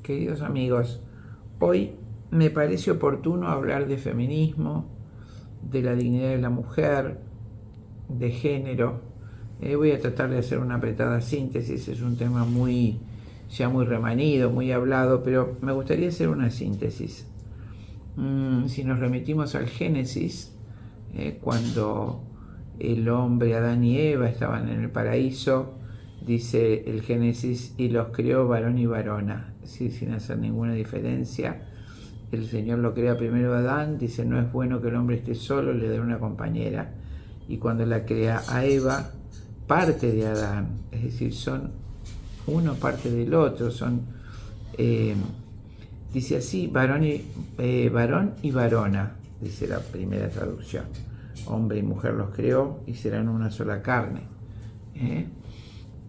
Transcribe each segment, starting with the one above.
Queridos amigos, hoy me parece oportuno hablar de feminismo, de la dignidad de la mujer, de género. Voy a tratar de hacer una apretada síntesis, es un tema ya muy remanido, muy hablado, pero me gustaría hacer una síntesis. Si nos remitimos al Génesis, cuando el hombre, Adán y Eva, estaban en el paraíso, dice el Génesis, y los creó varón y varona, ¿sí? Sin hacer ninguna diferencia. El Señor lo crea primero a Adán, dice, no es bueno que el hombre esté solo, le dé una compañera. Y cuando la crea a Eva, parte de Adán, es decir, son uno parte del otro, dice así, varón y varona, dice la primera traducción. Hombre y mujer los creó y serán una sola carne.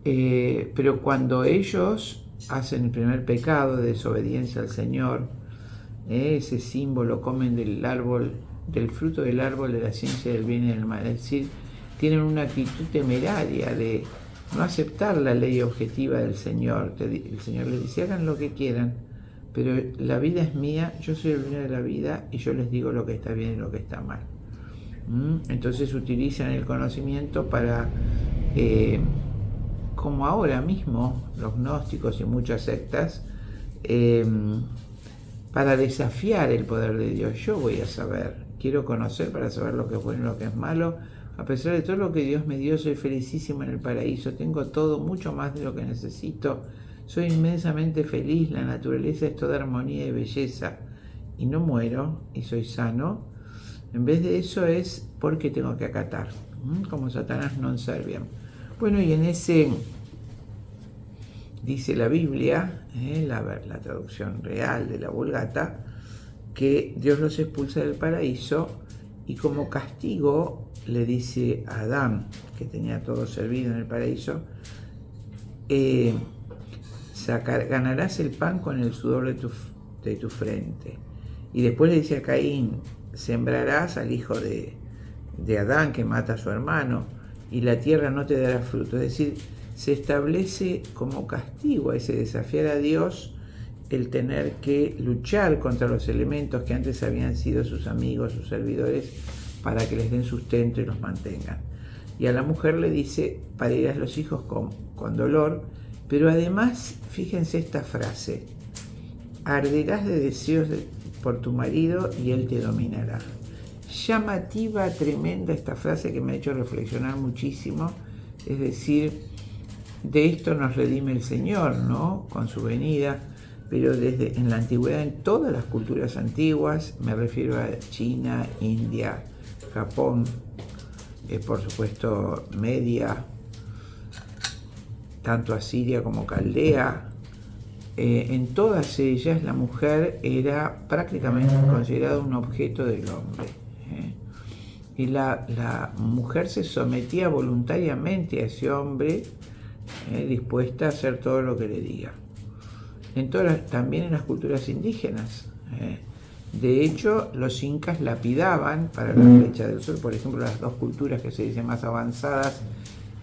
Pero cuando ellos hacen el primer pecado de desobediencia al Señor, ese símbolo, comen del fruto del árbol de la ciencia del bien y del mal, es decir, tienen una actitud temeraria de no aceptar la ley objetiva del Señor. El Señor les dice, hagan lo que quieran, pero la vida es mía, yo soy el dueño de la vida y yo les digo lo que está bien y lo que está mal. Entonces utilizan el conocimiento para, como ahora mismo, los gnósticos y muchas sectas, para desafiar el poder de Dios. Yo voy a saber, quiero conocer para saber lo que es bueno y lo que es malo. A pesar de todo lo que Dios me dio, soy felicísimo en el paraíso, tengo todo, mucho más de lo que necesito, soy inmensamente feliz, la naturaleza es toda armonía y belleza, y no muero, y soy sano. En vez de eso es porque tengo que acatar, como Satanás non serviam. Bueno, y en ese, dice la Biblia, la traducción real de la Vulgata, que Dios los expulsa del paraíso y como castigo le dice a Adán, que tenía todo servido en el paraíso, ganarás el pan con el sudor de tu frente. Y después le dice a Caín, sembrarás al hijo de Adán que mata a su hermano y la tierra no te dará fruto. Es decir, se establece como castigo a ese desafiar a Dios el tener que luchar contra los elementos que antes habían sido sus amigos, sus servidores, para que les den sustento y los mantengan. Y a la mujer le dice, parirás los hijos con dolor, pero además, fíjense esta frase, arderás de deseos por tu marido y él te dominará. Llamativa, tremenda esta frase que me ha hecho reflexionar muchísimo, es decir, de esto nos redime el Señor, ¿no? Con su venida, pero en la antigüedad, en todas las culturas antiguas, me refiero a China, India, Japón, por supuesto Media, tanto Asiria como Caldea, en todas ellas la mujer era prácticamente considerada un objeto del hombre. Y la mujer se sometía voluntariamente a ese hombre, dispuesta a hacer todo lo que le diga. También en las culturas indígenas. De hecho, los incas lapidaban para la flecha del sol, por ejemplo, las dos culturas que se dicen más avanzadas,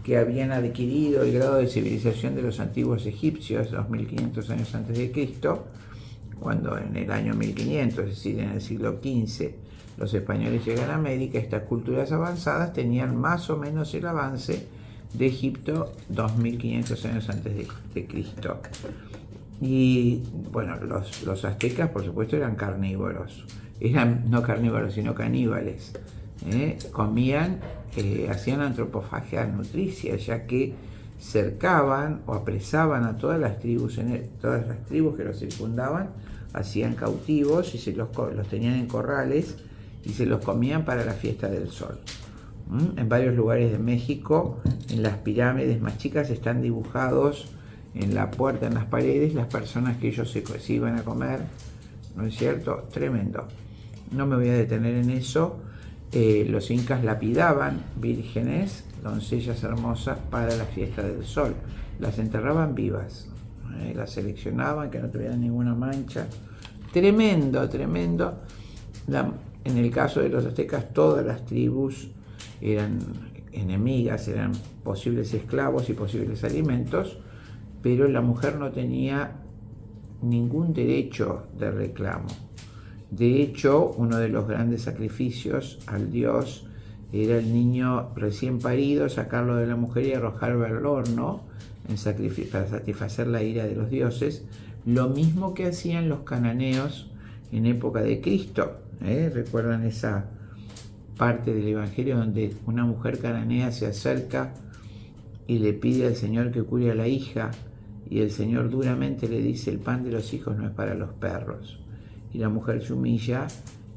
que habían adquirido el grado de civilización de los antiguos egipcios 2500 años antes de Cristo, cuando en el año 1500, es decir, en el siglo XV, los españoles llegan a América. Estas culturas avanzadas tenían más o menos el avance de Egipto 2500 años antes de Cristo. Y bueno, los aztecas, por supuesto, eran carnívoros. Eran no carnívoros, sino caníbales. Comían, hacían antropofagia nutricia, ya que cercaban o apresaban a todas las tribus que los circundaban, hacían cautivos y los tenían en corrales y se los comían para la fiesta del sol. En varios lugares de México, en las pirámides más chicas, están dibujados en la puerta, en las paredes, las personas que ellos se iban a comer, ¿no es cierto? Tremendo. No me voy a detener en eso. Los incas lapidaban vírgenes, doncellas hermosas, para la fiesta del sol. Las enterraban vivas, las seleccionaban, que no tuvieran ninguna mancha. Tremendo, tremendo. En el caso de los aztecas, todas las tribus eran enemigas, eran posibles esclavos y posibles alimentos, pero la mujer no tenía ningún derecho de reclamo. De hecho, uno de los grandes sacrificios al dios era el niño recién parido, sacarlo de la mujer y arrojarlo al horno para satisfacer la ira de los dioses, lo mismo que hacían los cananeos en época de Cristo. ¿Recuerdan esa parte del Evangelio donde una mujer cananea se acerca y le pide al Señor que cure a la hija, y el Señor duramente le dice: el pan de los hijos no es para los perros? Y la mujer se humilla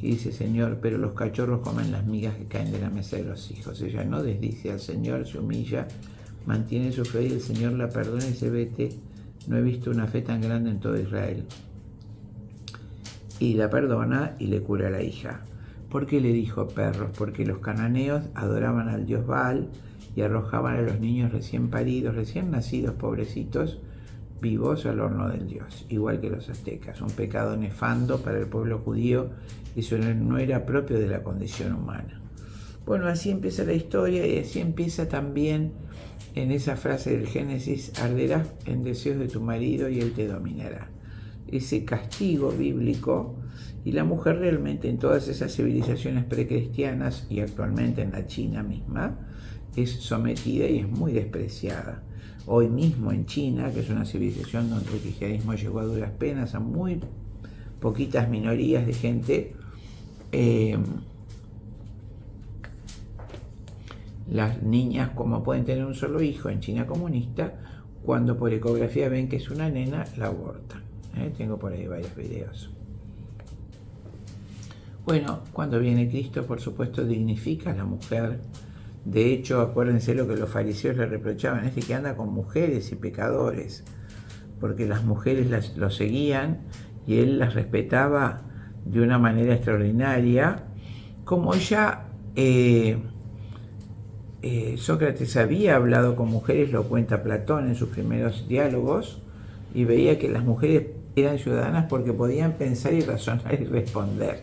y dice: Señor, pero los cachorros comen las migas que caen de la mesa de los hijos. Ella no desdice al Señor, se humilla, mantiene su fe, y el Señor la perdona y dice: vete, no he visto una fe tan grande en todo Israel. Y la perdona y le cura a la hija. ¿Por qué le dijo perros? Porque los cananeos adoraban al dios Baal y arrojaban a los niños recién paridos, recién nacidos, pobrecitos, vivos al horno del dios, igual que los aztecas. Un pecado nefando para el pueblo judío, eso no era propio de la condición humana. Bueno, así empieza la historia, y así empieza también en esa frase del Génesis: arderás en deseos de tu marido y él te dominará. Ese castigo bíblico, y la mujer realmente en todas esas civilizaciones precristianas y actualmente en la China misma es sometida y es muy despreciada. Hoy mismo en China, que es una civilización donde el cristianismo llegó a duras penas a muy poquitas minorías de gente, las niñas, como pueden tener un solo hijo en China comunista, cuando por ecografía ven que es una nena, la abortan. Tengo por ahí varios videos. Bueno, cuando viene Cristo, por supuesto, dignifica a la mujer. De hecho, acuérdense lo que los fariseos le reprochaban: que anda con mujeres y pecadores, porque las mujeres lo seguían y él las respetaba de una manera extraordinaria. Como ya Sócrates había hablado con mujeres, lo cuenta Platón en sus primeros diálogos, y veía que las mujeres eran ciudadanas porque podían pensar y razonar y responder.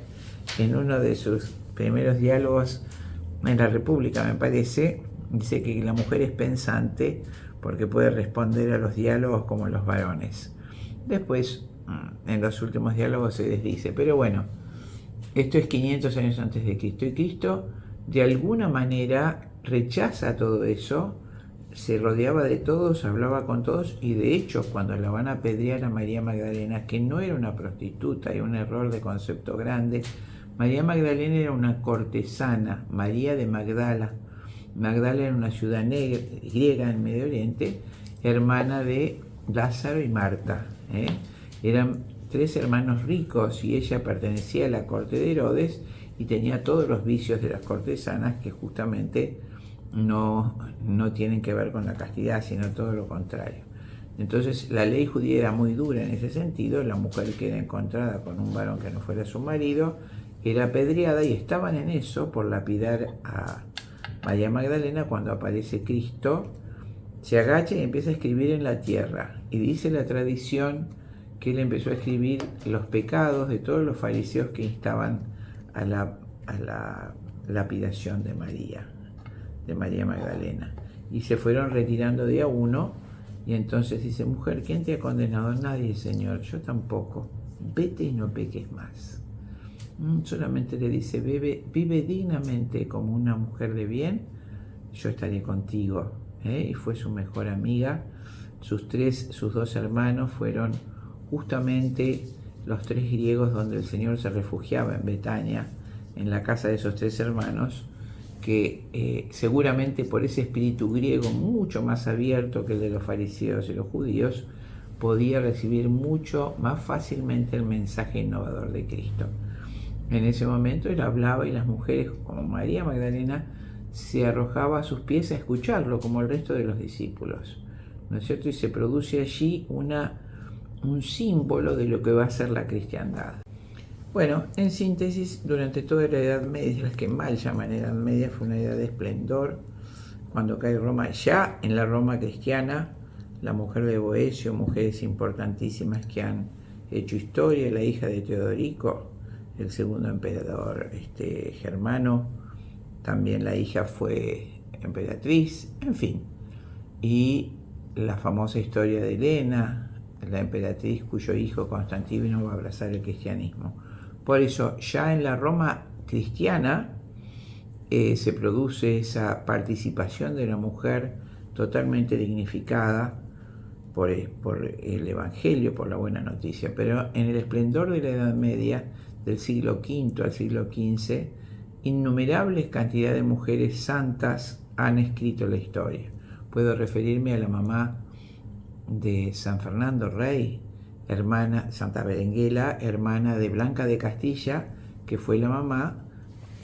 En uno de sus primeros diálogos en la República, me parece, dice que la mujer es pensante porque puede responder a los diálogos como los varones. Después, en los últimos diálogos se desdice, pero bueno, esto es 500 años antes de Cristo, y Cristo de alguna manera rechaza todo eso, se rodeaba de todos, hablaba con todos, y de hecho cuando la van a apedrear a María Magdalena, que no era una prostituta, hay un error de concepto grande. María Magdalena era una cortesana, María de Magdala. Magdala era una ciudad griega en Medio Oriente, hermana de Lázaro y Marta. Eran 3 hermanos ricos y ella pertenecía a la corte de Herodes y tenía todos los vicios de las cortesanas, que justamente no tienen que ver con la castidad, sino todo lo contrario. Entonces la ley judía era muy dura en ese sentido. La mujer que era encontrada con un varón que no fuera su marido era apedreada, y estaban en eso por lapidar a María Magdalena. Cuando aparece Cristo, se agacha y empieza a escribir en la tierra, y dice la tradición que él empezó a escribir los pecados de todos los fariseos que instaban a la lapidación de María Magdalena, y se fueron retirando de a uno. Y entonces dice: mujer, ¿quién te ha condenado? Nadie, Señor. Yo tampoco. Vete y no peques más. Solamente le dice: vive dignamente como una mujer de bien, yo estaré contigo. Y fue su mejor amiga. Sus 2 hermanos fueron justamente los 3 griegos donde el Señor se refugiaba en Betania, en la casa de esos 3 hermanos, que seguramente por ese espíritu griego mucho más abierto que el de los fariseos y los judíos, podía recibir mucho más fácilmente el mensaje innovador de Cristo. En ese momento él hablaba, y las mujeres, como María Magdalena, se arrojaba a sus pies a escucharlo, como el resto de los discípulos, ¿no es cierto? Y se produce allí un símbolo de lo que va a ser la cristiandad. Bueno, en síntesis, durante toda la Edad Media, las que mal llaman Edad Media, fue una edad de esplendor. Cuando cae Roma, ya en la Roma cristiana, la mujer de Boecio, mujeres importantísimas que han hecho historia, la hija de Teodorico, el segundo emperador germano, también la hija fue emperatriz, en fin. Y la famosa historia de Helena, la emperatriz cuyo hijo Constantino va a abrazar el cristianismo. Por eso, ya en la Roma cristiana se produce esa participación de la mujer totalmente dignificada por el Evangelio, por la buena noticia. Pero en el esplendor de la Edad Media, del siglo V al siglo XV, innumerables cantidades de mujeres santas han escrito la historia. Puedo referirme a la mamá de San Fernando Rey, Santa Berenguela, hermana de Blanca de Castilla, que fue la mamá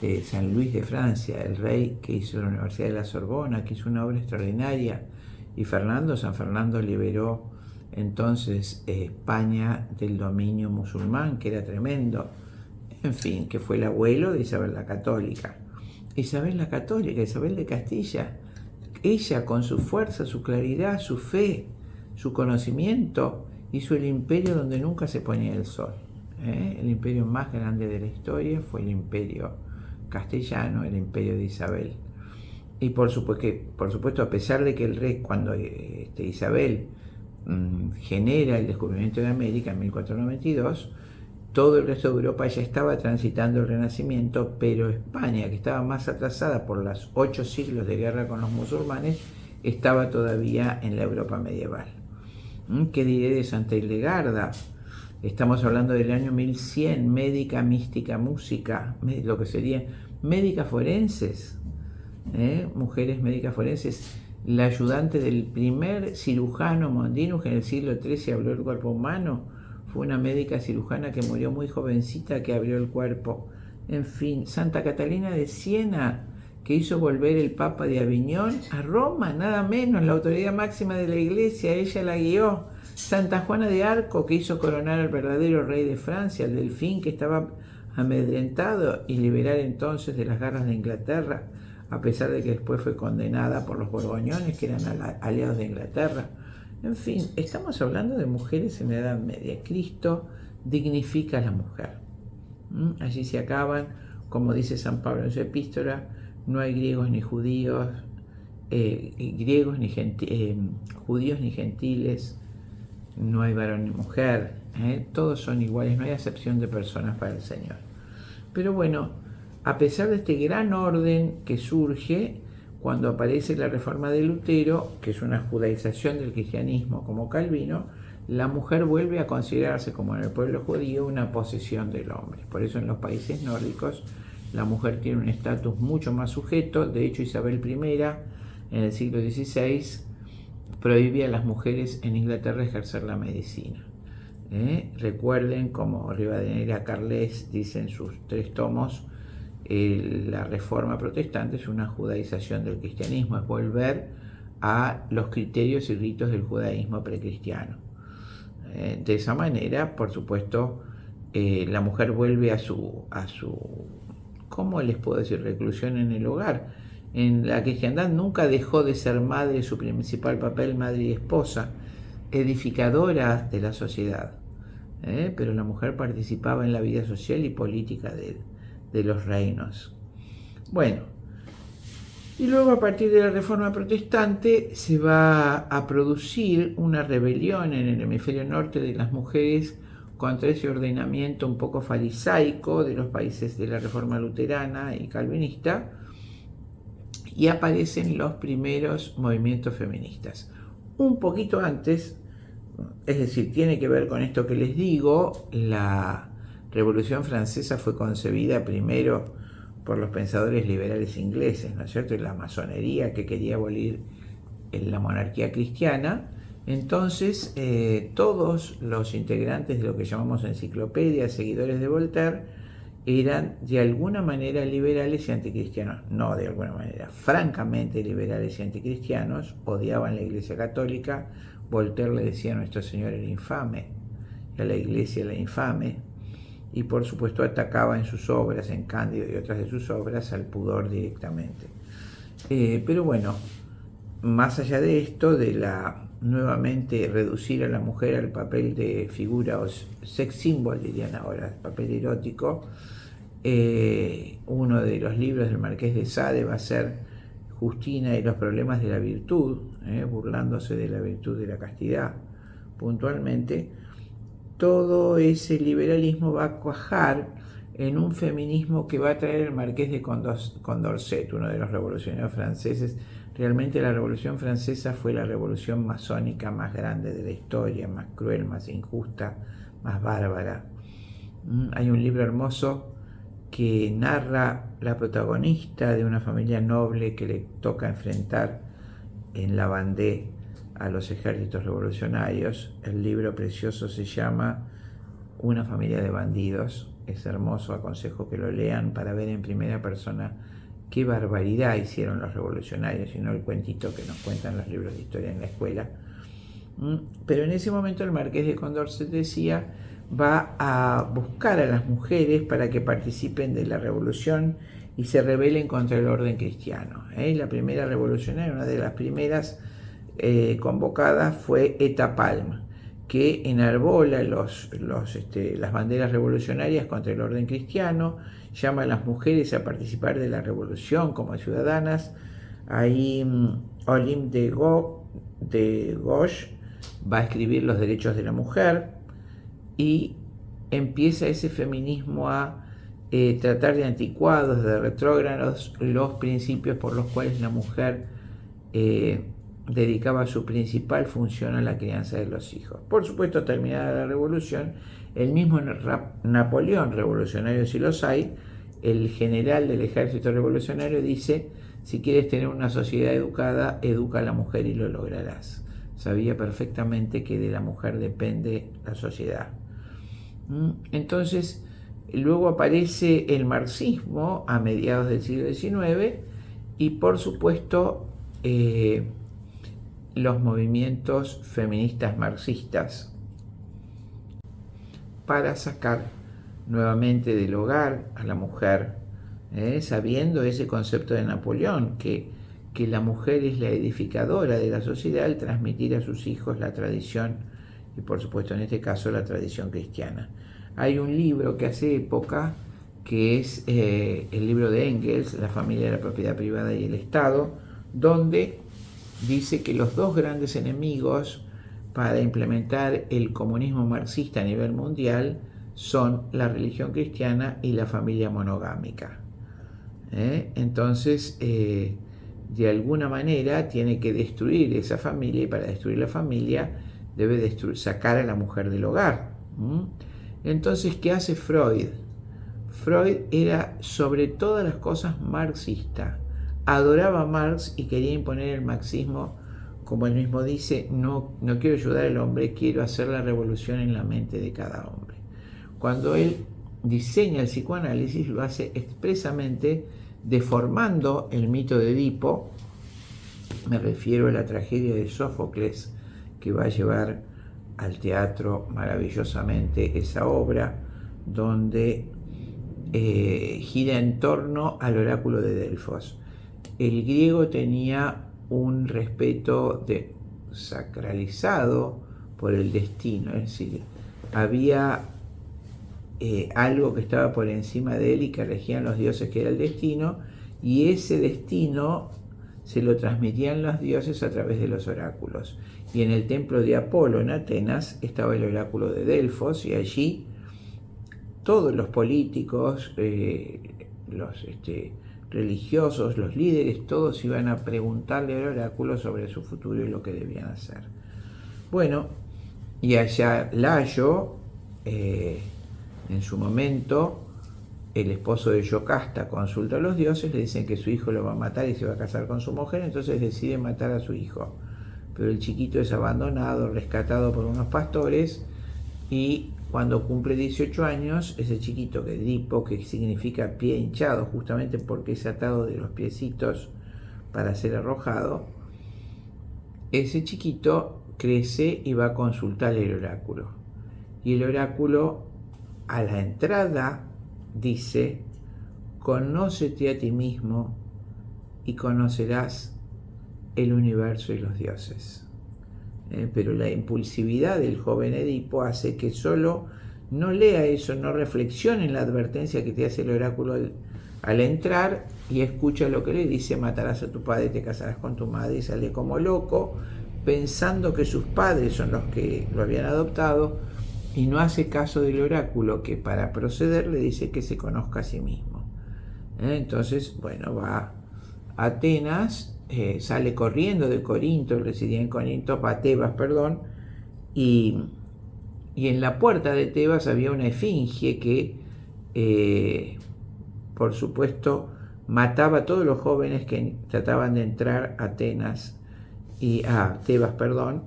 de San Luis de Francia, el rey que hizo la Universidad de la Sorbona, que hizo una obra extraordinaria. Y San Fernando liberó entonces España del dominio musulmán, que era tremendo. En fin, que fue el abuelo de Isabel la Católica. Isabel la Católica, Isabel de Castilla, ella con su fuerza, su claridad, su fe, su conocimiento, hizo el imperio donde nunca se ponía el sol. El imperio más grande de la historia fue el imperio castellano, el imperio de Isabel. Y por supuesto, a pesar de que el rey, cuando Isabel genera el descubrimiento de América en 1492, todo el resto de Europa ya estaba transitando el Renacimiento, pero España, que estaba más atrasada por los 8 siglos de guerra con los musulmanes, estaba todavía en la Europa medieval. ¿Qué diré de Santa Hildegarda? Estamos hablando del año 1100, médica, mística, música, lo que serían médicas forenses, mujeres médicas forenses. La ayudante del primer cirujano Mondinus, que en el siglo XIII abrió el cuerpo humano, fue una médica cirujana que murió muy jovencita, que abrió el cuerpo. En fin, Santa Catalina de Siena, que hizo volver el Papa de Aviñón a Roma, nada menos, la autoridad máxima de la Iglesia, ella la guió. Santa Juana de Arco, que hizo coronar al verdadero rey de Francia, el Delfín, que estaba amedrentado, y liberar entonces de las garras de Inglaterra, a pesar de que después fue condenada por los borgoñones, que eran aliados de Inglaterra. En fin, estamos hablando de mujeres en la Edad Media. Cristo dignifica a la mujer. Allí se acaban, como dice San Pablo en su epístola, no hay griegos ni judíos, judíos ni gentiles, no hay varón ni mujer, todos son iguales, no hay acepción de personas para el Señor. Pero bueno, a pesar de este gran orden que surge cuando aparece la reforma de Lutero, que es una judaización del cristianismo como Calvino, la mujer vuelve a considerarse, como en el pueblo judío, una posesión del hombre. Por eso en los países nórdicos la mujer tiene un estatus mucho más sujeto. De hecho, Isabel I, en el siglo XVI, prohibía a las mujeres en Inglaterra ejercer la medicina. Recuerden, como Rivadeneira Carles dice en sus 3 tomos, la reforma protestante es una judaización del cristianismo, es volver a los criterios y ritos del judaísmo precristiano. De esa manera, por supuesto, la mujer vuelve a su, ¿cómo les puedo decir?, reclusión en el hogar. En la cristiandad nunca dejó de ser madre, su principal papel, madre y esposa, edificadora de la sociedad, pero la mujer participaba en la vida social y política de los reinos. Bueno, y luego a partir de la Reforma Protestante se va a producir una rebelión en el hemisferio norte de las mujeres contra ese ordenamiento un poco farisaico de los países de la Reforma Luterana y Calvinista, y aparecen los primeros movimientos feministas. Un poquito antes, es decir, tiene que ver con esto que les digo, la Revolución Francesa fue concebida primero por los pensadores liberales ingleses, ¿no es cierto?, y la masonería, que quería abolir la monarquía cristiana. Entonces, todos los integrantes de lo que llamamos enciclopedia, seguidores de Voltaire, eran de alguna manera liberales y anticristianos. No de alguna manera, francamente liberales y anticristianos, odiaban la Iglesia Católica. Voltaire le decía a Nuestro Señor el infame, y a la Iglesia la infame, y por supuesto atacaba en sus obras, en Cándido y otras de sus obras, al pudor directamente. Pero bueno, más allá de esto, de nuevamente reducir a la mujer al papel de figura o sex symbol, dirían ahora, papel erótico, uno de los libros del Marqués de Sade va a ser Justina y los problemas de la virtud, burlándose de la virtud de la castidad, puntualmente, todo ese liberalismo va a cuajar en un feminismo que va a traer el marqués de Condorcet, uno de los revolucionarios franceses. Realmente la Revolución Francesa fue la revolución masónica más grande de la historia, más cruel, más injusta, más bárbara. Hay un libro hermoso que narra la protagonista de una familia noble que le toca enfrentar en la Vendée a los ejércitos revolucionarios. El libro precioso se llama Una familia de bandidos. Es hermoso, aconsejo que lo lean para ver en primera persona qué barbaridad hicieron los revolucionarios y no el cuentito que nos cuentan los libros de historia en la escuela. Pero en ese momento el marqués de Condorcet decía, va a buscar a las mujeres para que participen de la revolución y se rebelen contra el orden cristiano. La primera revolucionaria, una de las primeras convocadas, fue Eta Palm, que enarbola las banderas revolucionarias contra el orden cristiano, llama a las mujeres a participar de la revolución como ciudadanas. Ahí Olympe de Gauche va a escribir Los derechos de la mujer y empieza ese feminismo a tratar de anticuados, de retrógrados, los principios por los cuales la mujer dedicaba su principal función a la crianza de los hijos. Por supuesto, terminada la revolución, el mismo Napoleón, revolucionario si los hay, el general del ejército revolucionario, dice: si quieres tener una sociedad educada, educa a la mujer y lo lograrás. Sabía perfectamente que de la mujer depende la sociedad. Entonces, luego aparece el marxismo a mediados del siglo XIX y, por supuesto, los movimientos feministas marxistas para sacar nuevamente del hogar a la mujer, sabiendo ese concepto de Napoleón, que la mujer es la edificadora de la sociedad al transmitir a sus hijos la tradición y, por supuesto, en este caso, la tradición cristiana. Hay un libro que hace época, que es el libro de Engels, La familia, la propiedad privada y el Estado, donde dice que los dos grandes enemigos para implementar el comunismo marxista a nivel mundial son la religión cristiana y la familia monogámica. Entonces, de alguna manera tiene que destruir esa familia, y para destruir la familia debe sacar a la mujer del hogar. Entonces, ¿qué hace Freud? Freud era sobre todas las cosas marxista, adoraba a Marx y quería imponer el marxismo. Como él mismo dice, no quiero ayudar al hombre, quiero hacer la revolución en la mente de cada hombre. Cuando él diseña el psicoanálisis, lo hace expresamente deformando el mito de Edipo. Me refiero a la tragedia de Sófocles, que va a llevar al teatro maravillosamente esa obra, donde gira en torno al oráculo de Delfos. El griego tenía un respeto sacralizado por el destino, es decir, había algo que estaba por encima de él y que regían los dioses, que era el destino, y ese destino se lo transmitían los dioses a través de los oráculos. Y en el templo de Apolo en Atenas estaba el oráculo de Delfos, y allí todos los políticos, los religiosos, los líderes, todos iban a preguntarle al oráculo sobre su futuro y lo que debían hacer. Bueno, y allá Layo, en su momento, el esposo de Yocasta consulta a los dioses, le dicen que su hijo lo va a matar y se va a casar con su mujer, entonces decide matar a su hijo. Pero el chiquito es abandonado, rescatado por unos pastores, y cuando cumple 18 años, ese chiquito, que Edipo, que significa pie hinchado, justamente porque es atado de los piecitos para ser arrojado, ese chiquito crece y va a consultar el oráculo. Y el oráculo, a la entrada, dice: conócete a ti mismo y conocerás el universo y los dioses. Pero la impulsividad del joven Edipo hace que solo no lea eso, no reflexione en la advertencia que te hace el oráculo al entrar, y escucha lo que le dice: matarás a tu padre, te casarás con tu madre, y sale como loco, pensando que sus padres son los que lo habían adoptado, y no hace caso del oráculo, que para proceder le dice que se conozca a sí mismo. Entonces, bueno, va a Atenas, sale corriendo de Corinto, residía en Corinto, va a Tebas, perdón, y en la puerta de Tebas había una esfinge que, por supuesto, mataba a todos los jóvenes que trataban de entrar a Atenas y a Tebas, perdón,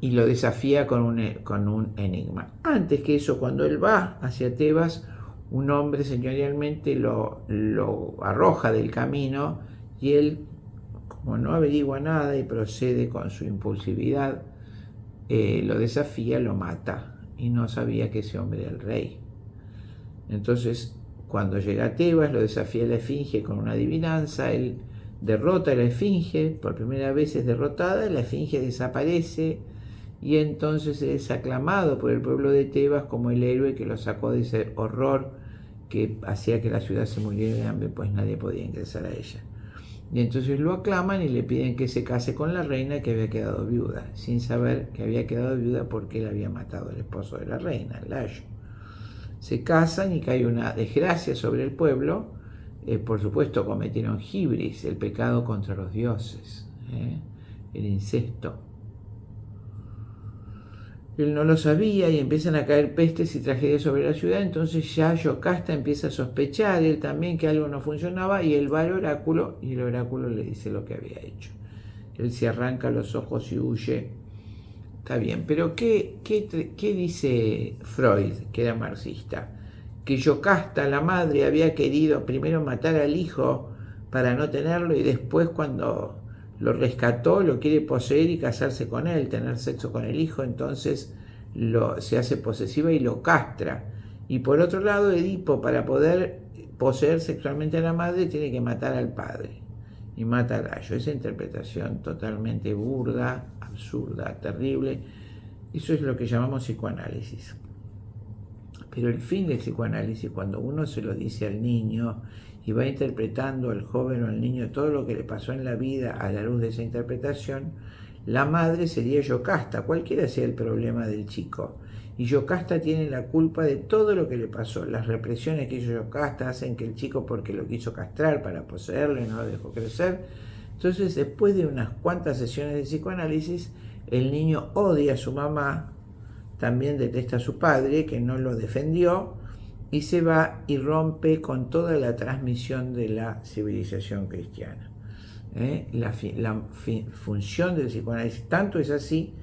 y lo desafía con un enigma. Antes que eso, cuando él va hacia Tebas, un hombre señorialmente lo arroja del camino, y él, como no averigua nada y procede con su impulsividad, lo desafía, lo mata, y no sabía que ese hombre era el rey. Entonces, cuando llega a Tebas, lo desafía la esfinge con una adivinanza, él derrota a la esfinge, por primera vez es derrotada, la esfinge desaparece, y entonces es aclamado por el pueblo de Tebas como el héroe que lo sacó de ese horror que hacía que la ciudad se muriera de hambre, pues nadie podía ingresar a ella. Y entonces lo aclaman y le piden que se case con la reina, que había quedado viuda, sin saber que había quedado viuda porque él había matado al esposo de la reina, Layo. Se casan y cae una desgracia sobre el pueblo. Por supuesto, cometieron hibris, el pecado contra los dioses, el incesto. Él no lo sabía y empiezan a caer pestes y tragedias sobre la ciudad. Entonces ya Yocasta empieza a sospechar él también que algo no funcionaba, y él va al oráculo y el oráculo le dice lo que había hecho. Él se arranca los ojos y huye. Está bien, pero ¿qué dice Freud, que era marxista? Que Yocasta, la madre, había querido primero matar al hijo para no tenerlo, y después, cuando lo rescató, lo quiere poseer y casarse con él, tener sexo con el hijo. Entonces se hace posesiva y lo castra. Y por otro lado, Edipo, para poder poseer sexualmente a la madre, tiene que matar al padre, y mata a Layo. Esa interpretación totalmente burda, absurda, terrible. Eso es lo que llamamos psicoanálisis. Pero el fin del psicoanálisis, cuando uno se lo dice al niño y va interpretando al joven o al niño todo lo que le pasó en la vida a la luz de esa interpretación, la madre sería Yocasta, cualquiera sea el problema del chico. Y Yocasta tiene la culpa de todo lo que le pasó. Las represiones que hizo Yocasta hacen que el chico, porque lo quiso castrar para poseerlo y no lo dejó crecer. Entonces, después de unas cuantas sesiones de psicoanálisis, el niño odia a su mamá, también detesta a su padre, que no lo defendió, y se va y rompe con toda la transmisión de la civilización cristiana. La función del psicoanálisis tanto es así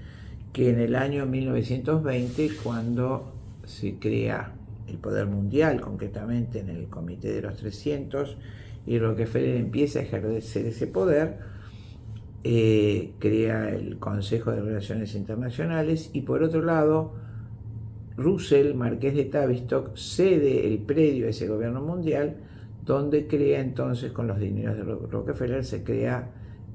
que en el año 1920, cuando se crea el poder mundial, concretamente en el Comité de los 300, y Rockefeller empieza a ejercer ese poder, crea el Consejo de Relaciones Internacionales, y por otro lado, Russell, marqués de Tavistock, cede el predio a ese gobierno mundial, donde crea entonces, con los dineros de Rockefeller, se crea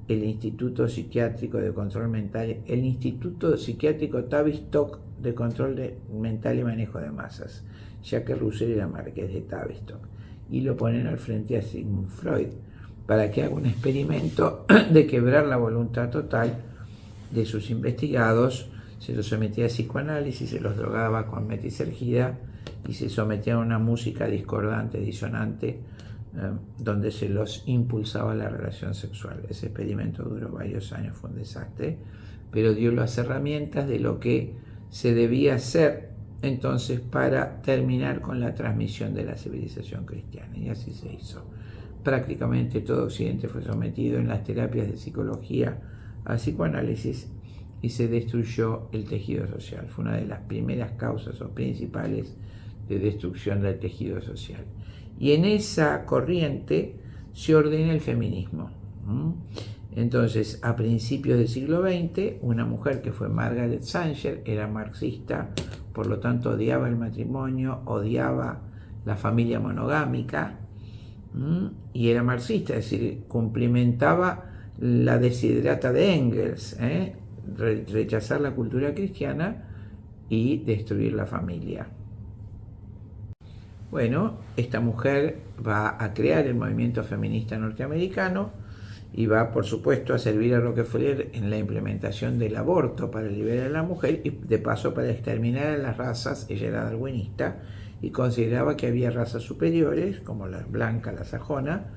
el Instituto Psiquiátrico de Control Mental, el Instituto Psiquiátrico Tavistock de Control Mental y Manejo de Masas, ya que Russell era marqués de Tavistock, y lo ponen al frente a Sigmund Freud para que haga un experimento de quebrar la voluntad total de sus investigados. Se los sometía a psicoanálisis, se los drogaba con metisergida y se sometía a una música discordante, disonante, donde se los impulsaba a la relación sexual. Ese experimento duró varios años, fue un desastre, pero dio las herramientas de lo que se debía hacer entonces para terminar con la transmisión de la civilización cristiana, y así se hizo. Prácticamente todo Occidente fue sometido en las terapias de psicología a psicoanálisis, y se destruyó el tejido social. Fue una de las primeras causas o principales de destrucción del tejido social. Y en esa corriente se ordena el feminismo. Entonces, a principios del siglo XX, una mujer que fue Margaret Sanger era marxista, por lo tanto odiaba el matrimonio, odiaba la familia monogámica, y era marxista, es decir, cumplimentaba la desiderata de Engels, rechazar la cultura cristiana y destruir la familia. Bueno, esta mujer va a crear el movimiento feminista norteamericano, y va, por supuesto, a servir a Rockefeller en la implementación del aborto para liberar a la mujer y de paso para exterminar a las razas. Ella era darwinista y consideraba que había razas superiores, como la blanca, la sajona,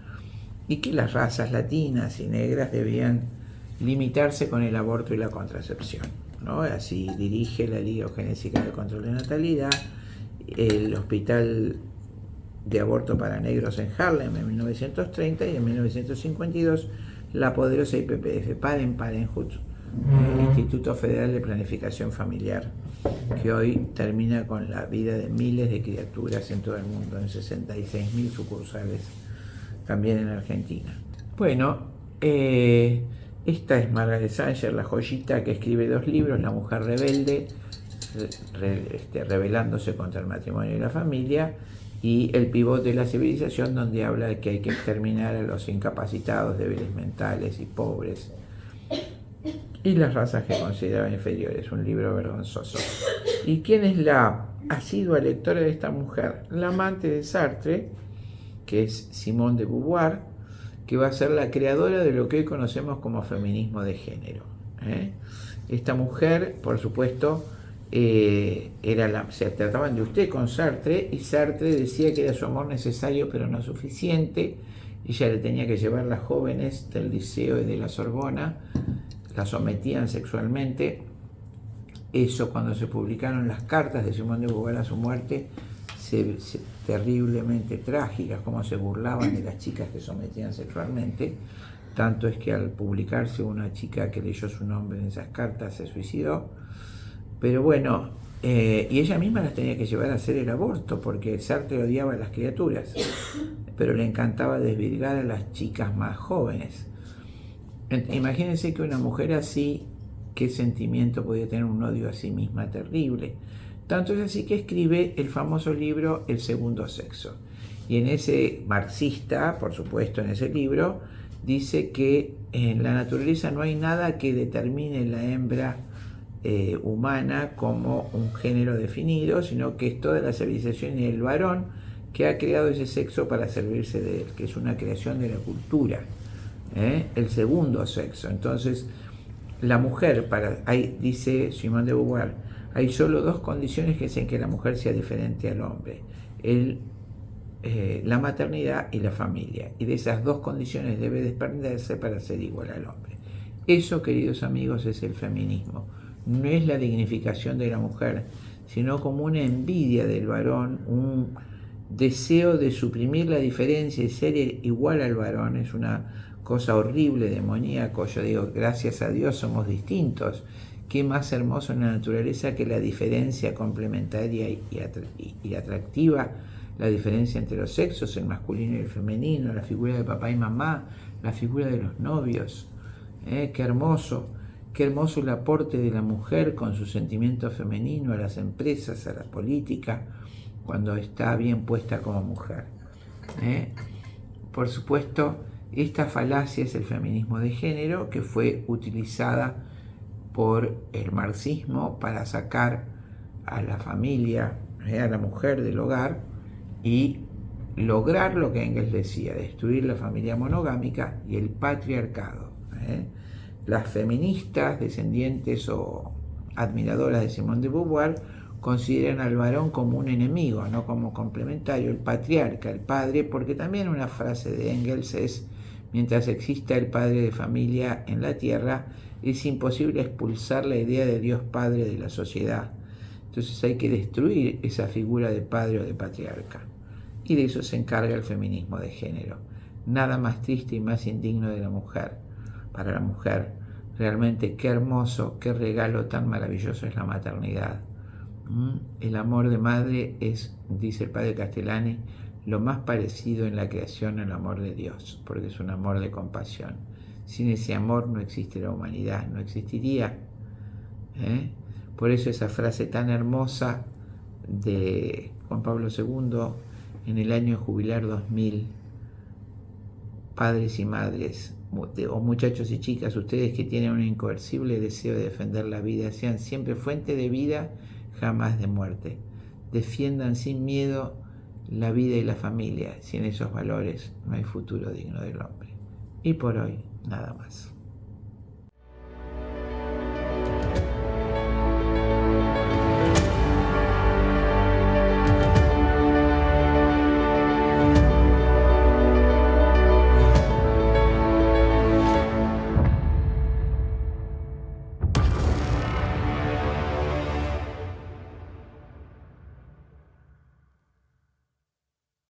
y que las razas latinas y negras debían limitarse con el aborto y la contracepción, ¿no? Así dirige la Liga Eugenésica de Control de Natalidad, el Hospital de Aborto para Negros en Harlem en 1930 y en 1952 la poderosa IPPF, Parenthood, Instituto Federal de Planificación Familiar, que hoy termina con la vida de miles de criaturas en todo el mundo, en 66.000 sucursales, también en Argentina. Bueno, esta es Margaret Sanger, la joyita que escribe 2 libros, La mujer rebelde, rebelándose contra el matrimonio y la familia, y El pivote de la civilización, donde habla de que hay que exterminar a los incapacitados, débiles mentales y pobres, y las razas que consideraba inferiores. Un libro vergonzoso. ¿Y quién es la asidua lectora de esta mujer? La amante de Sartre, que es Simone de Beauvoir, que va a ser la creadora de lo que hoy conocemos como feminismo de género. Esta mujer, por supuesto, se trataban de usted con Sartre, y Sartre decía que era su amor necesario pero no suficiente. Ella le tenía que llevar las jóvenes del Liceo y de la Sorbona, la sometían sexualmente. Eso, cuando se publicaron las cartas de Simone de Beauvoir a su muerte, terriblemente trágicas, como se burlaban de las chicas que sometían sexualmente. Tanto es que al publicarse, una chica que leyó su nombre en esas cartas se suicidó. Pero bueno, y ella misma las tenía que llevar a hacer el aborto, porque Sartre odiaba a las criaturas, pero le encantaba desvirgar a las chicas más jóvenes. Imagínense que una mujer así, qué sentimiento podía tener, un odio a sí misma terrible. Tanto es así que escribe el famoso libro El segundo sexo. Y en ese, marxista, por supuesto, en ese libro, dice que en la naturaleza no hay nada que determine la hembra humana como un género definido, sino que es toda la civilización y el varón que ha creado ese sexo para servirse de él, que es una creación de la cultura. El segundo sexo. Entonces, la mujer, dice Simone de Beauvoir, hay solo 2 condiciones que hacen que la mujer sea diferente al hombre: la maternidad y la familia. Y de esas 2 condiciones debe desprenderse para ser igual al hombre. Eso, queridos amigos, es el feminismo. No es la dignificación de la mujer, sino como una envidia del varón, un deseo de suprimir la diferencia y ser igual al varón. Es una cosa horrible, demoníaco. Yo digo, gracias a Dios somos distintos. Qué más hermoso en la naturaleza que la diferencia complementaria y atractiva, la diferencia entre los sexos, el masculino y el femenino, la figura de papá y mamá, la figura de los novios. Qué hermoso el aporte de la mujer con su sentimiento femenino a las empresas, a la política, cuando está bien puesta como mujer. Por supuesto, esta falacia es el feminismo de género, que fue utilizada por el marxismo para sacar a la familia, a la mujer del hogar, y lograr lo que Engels decía: destruir la familia monogámica y el patriarcado. Las feministas, descendientes o admiradoras de Simone de Beauvoir, consideran al varón como un enemigo, no como complementario, el patriarca, el padre, porque también una frase de Engels es: mientras exista el padre de familia en la tierra, es imposible expulsar la idea de Dios Padre de la sociedad. Entonces hay que destruir esa figura de padre o de patriarca. Y de eso se encarga el feminismo de género. Nada más triste y más indigno de la mujer. Para la mujer, realmente qué hermoso, qué regalo tan maravilloso es la maternidad. El amor de madre es, dice el padre Castellani, lo más parecido en la creación al amor de Dios, porque es un amor de compasión. Sin ese amor no existe la humanidad, no existiría. Por eso esa frase tan hermosa de Juan Pablo II en el año jubilar 2000: padres y madres, o muchachos y chicas, ustedes que tienen un incoercible deseo de defender la vida, sean siempre fuente de vida, jamás de muerte. Defiendan sin miedo la vida y la familia. Sin esos valores no hay futuro digno del hombre. Y por hoy nada más.